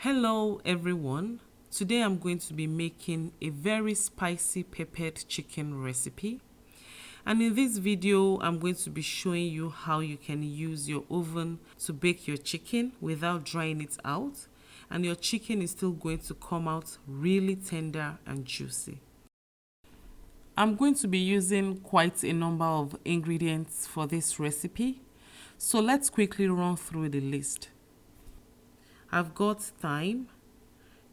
Hello everyone. Today I'm going to be making a very spicy peppered chicken recipe. And in this video, I'm going to be showing you how you can use your oven to bake your chicken without drying it out. And your chicken is still going to come out really tender and juicy. I'm going to be using quite a number of ingredients for this recipe. So let's quickly run through the list. I've got thyme,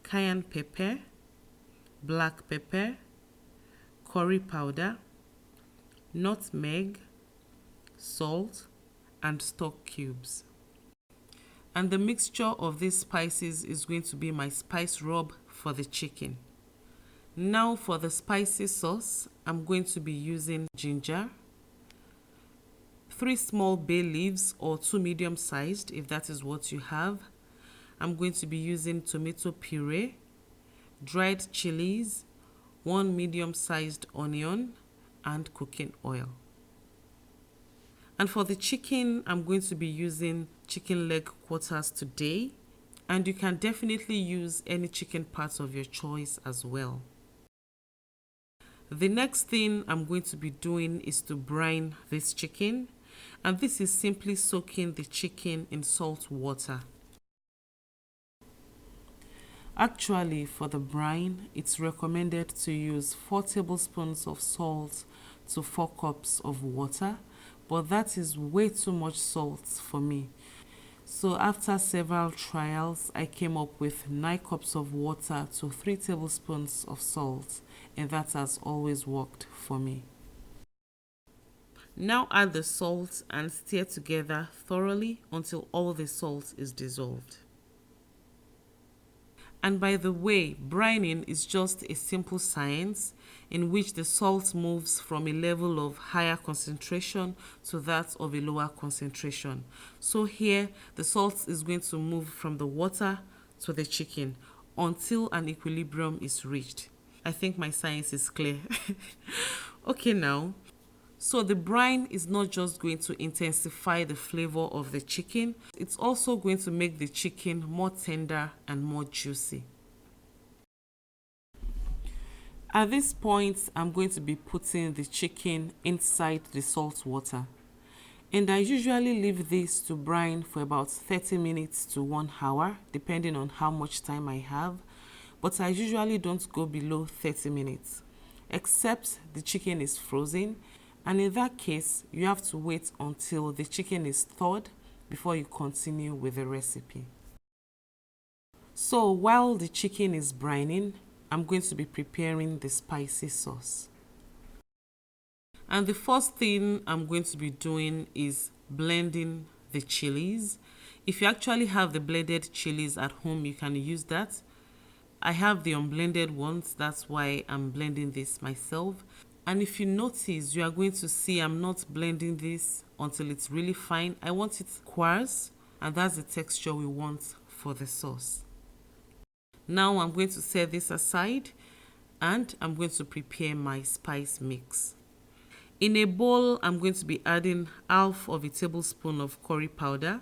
cayenne pepper, black pepper, curry powder, nutmeg, salt, and stock cubes. And the mixture of these spices is going to be my spice rub for the chicken. Now for the spicy sauce, I'm going to be using ginger, 3 small bay leaves or 2 medium-sized if that is what you have. I'm going to be using tomato puree, dried chilies, 1 medium-sized onion, and cooking oil. And for the chicken, I'm going to be using chicken leg quarters today, and you can definitely use any chicken parts of your choice as well. The next thing I'm going to be doing is to brine this chicken, and this is simply soaking the chicken in salt water. Actually, for the brine, it's recommended to use 4 tablespoons of salt to 4 cups of water, but that is way too much salt for me. So after several trials, I came up with 9 cups of water to 3 tablespoons of salt, and that has always worked for me. Now add the salt and stir together thoroughly until all the salt is dissolved. And by the way, brining is just a simple science in which the salt moves from a level of higher concentration to that of a lower concentration. So here, the salt is going to move from the water to the chicken until an equilibrium is reached. I think my science is clear. Okay now. So the brine is not just going to intensify the flavor of the chicken, it's also going to make the chicken more tender and more juicy. At this point, I'm going to be putting the chicken inside the salt water. And I usually leave this to brine for about 30 minutes to 1 hour, depending on how much time I have. But I usually don't go below 30 minutes, except the chicken is frozen. And in that case, you have to wait until the chicken is thawed before you continue with the recipe. So while the chicken is brining, I'm going to be preparing the spicy sauce. And the first thing I'm going to be doing is blending the chilies. If you actually have the blended chilies at home, you can use that. I have the unblended ones, that's why I'm blending this myself. And if you notice, you are going to see I'm not blending this until it's really fine. I want it coarse, and that's the texture we want for the sauce. Now I'm going to set this aside, and I'm going to prepare my spice mix. In a bowl, I'm going to be adding half of a tablespoon of curry powder,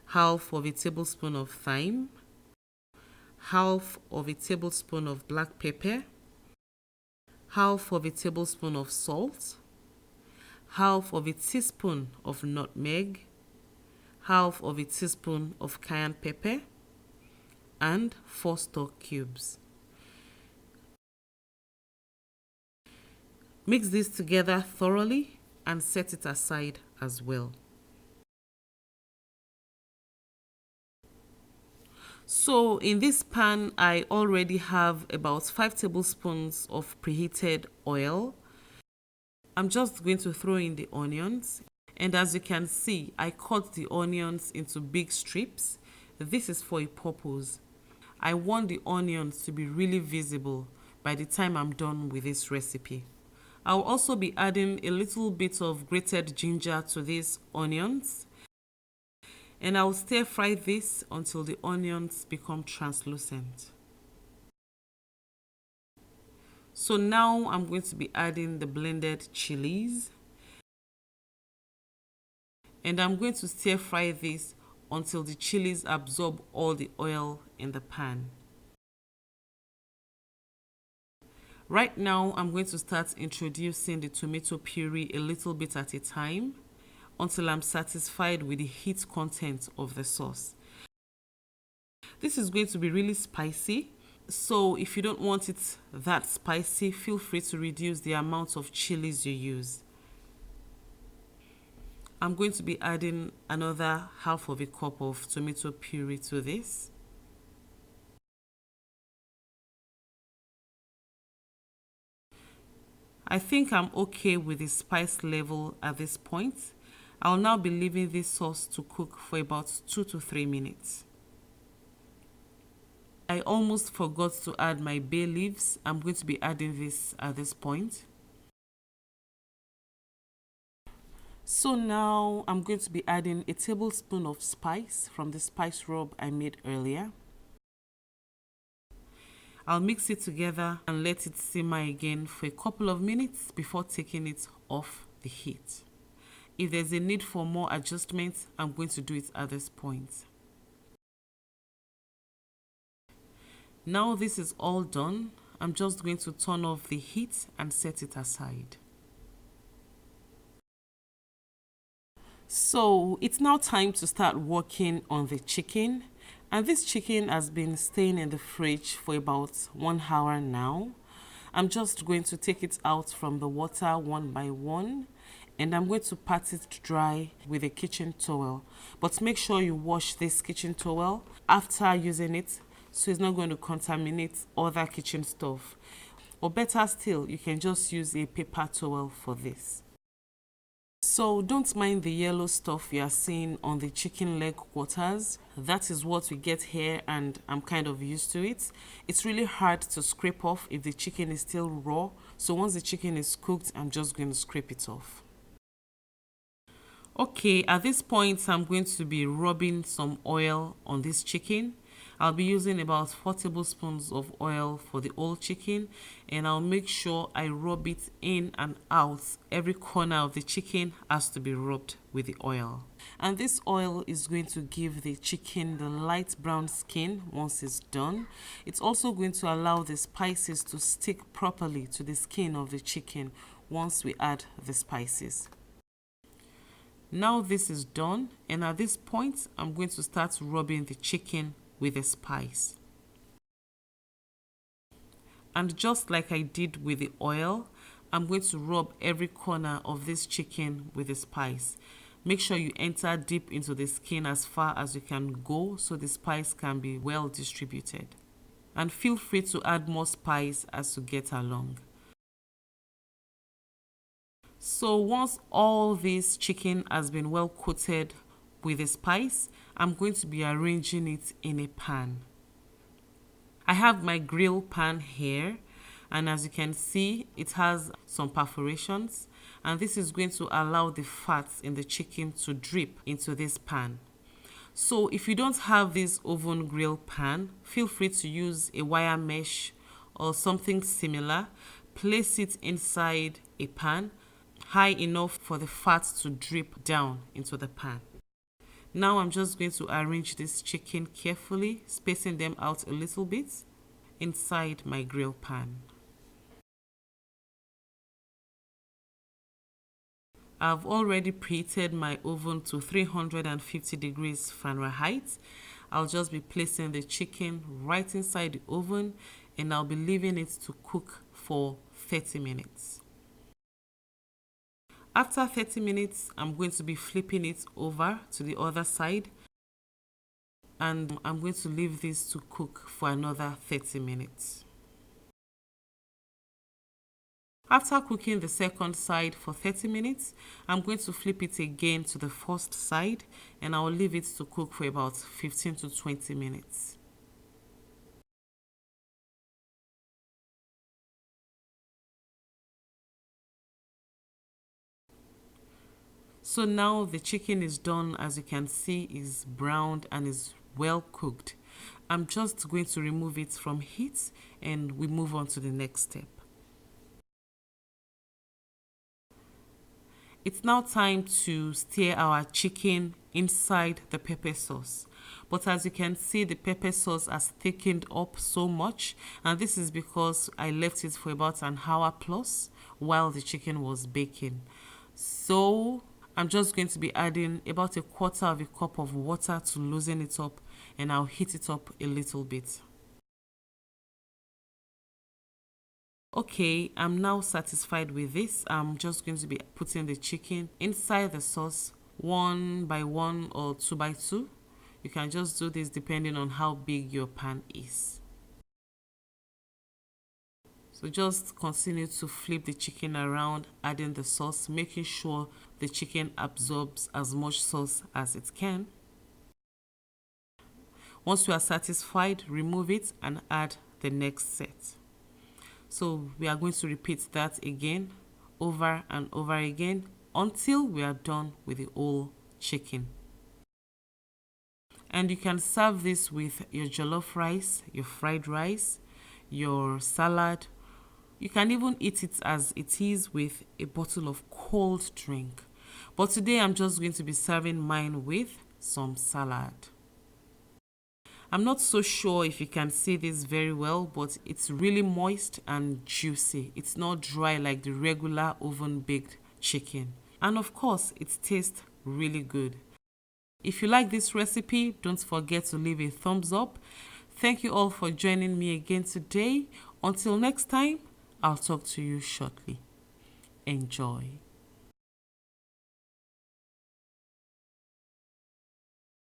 half of a tablespoon of thyme, half of a tablespoon of black pepper, half of a tablespoon of salt, half of a teaspoon of nutmeg, half of a teaspoon of cayenne pepper, and 4 stock cubes. Mix this together thoroughly and set it aside as well. So in this pan, I already have about 5 tablespoons of preheated oil. I'm just going to throw in the onions. And as you can see, I cut the onions into big strips. This is for a purpose. I want the onions to be really visible by the time I'm done with this recipe. I'll also be adding a little bit of grated ginger to these onions. And I'll stir fry this until the onions become translucent. So now I'm going to be adding the blended chilies. And I'm going to stir fry this until the chilies absorb all the oil in the pan. Right now, I'm going to start introducing the tomato puree a little bit at a time until I'm satisfied with the heat content of the sauce. This is going to be really spicy, so if you don't want it that spicy, feel free to reduce the amount of chilies you use. I'm going to be adding another half of a cup of tomato puree to this. I think I'm okay with the spice level at this point. I'll now be leaving this sauce to cook for about 2 to 3 minutes. I almost forgot to add my bay leaves. I'm going to be adding this at this point. So now I'm going to be adding a tablespoon of spice from the spice rub I made earlier. I'll mix it together and let it simmer again for a couple of minutes before taking it off the heat. If there's a need for more adjustments, I'm going to do it at this point. Now this is all done, I'm just going to turn off the heat and set it aside. So it's now time to start working on the chicken. And this chicken has been staying in the fridge for about 1 hour now. I'm just going to take it out from the water one by one, and I'm going to pat it dry with a kitchen towel. But make sure you wash this kitchen towel after using it, so it's not going to contaminate other kitchen stuff. Or better still, you can just use a paper towel for this. So don't mind the yellow stuff you are seeing on the chicken leg quarters. That is what we get here, and I'm kind of used to it. It's really hard to scrape off if the chicken is still raw. So once the chicken is cooked, I'm just going to scrape it off. Okay, at this point, I'm going to be rubbing some oil on this chicken. I'll be using about 4 tablespoons of oil for the whole chicken, and I'll make sure I rub it in and out. Every corner of the chicken has to be rubbed with the oil. And this oil is going to give the chicken the light brown skin once it's done. It's also going to allow the spices to stick properly to the skin of the chicken once we add the spices. Now this is done, and at this point, I'm going to start rubbing the chicken with the spice. And just like I did with the oil, I'm going to rub every corner of this chicken with the spice. Make sure you enter deep into the skin as far as you can go so the spice can be well distributed. And feel free to add more spice as you get along. So once all this chicken has been well coated with the spice, I'm going to be arranging it in a pan. I have my grill pan here, and as you can see, it has some perforations, and this is going to allow the fats in the chicken to drip into this pan. So if you don't have this oven grill pan, feel free to use a wire mesh or something similar. Place it inside a pan high enough for the fat to drip down into the pan. Now I'm just going to arrange this chicken carefully, spacing them out a little bit inside my grill pan. I've already preheated my oven to 350 degrees Fahrenheit. I'll just be placing the chicken right inside the oven, and I'll be leaving it to cook for 30 minutes. After 30 minutes, I'm going to be flipping it over to the other side, and I'm going to leave this to cook for another 30 minutes. After cooking the second side for 30 minutes, I'm going to flip it again to the first side, and I'll leave it to cook for about 15 to 20 minutes. So now the chicken is done. As you can see, is browned and is well cooked. I'm just going to remove it from heat, and we move on to the next step. It's now time to stir our chicken inside the pepper sauce. But as you can see, the pepper sauce has thickened up so much, and this is because I left it for about an hour plus while the chicken was baking. So I'm just going to be adding about a quarter of a cup of water to loosen it up, and I'll heat it up a little bit. Okay, I'm now satisfied with this. I'm just going to be putting the chicken inside the sauce one by one or two by two. You can just do this depending on how big your pan is. So just continue to flip the chicken around, adding the sauce, making sure the chicken absorbs as much sauce as it can. Once you are satisfied, remove it and add the next set. So we are going to repeat that again, over and over again, until we are done with the whole chicken. And you can serve this with your jollof rice, your fried rice, your salad. You can even eat it as it is with a bottle of cold drink. But today I'm just going to be serving mine with some salad. I'm not so sure if you can see this very well, but it's really moist and juicy. It's not dry like the regular oven baked chicken. And of course, it tastes really good. If you like this recipe, don't forget to leave a thumbs up. Thank you all for joining me again today. Until next time, I'll talk to you shortly. Enjoy.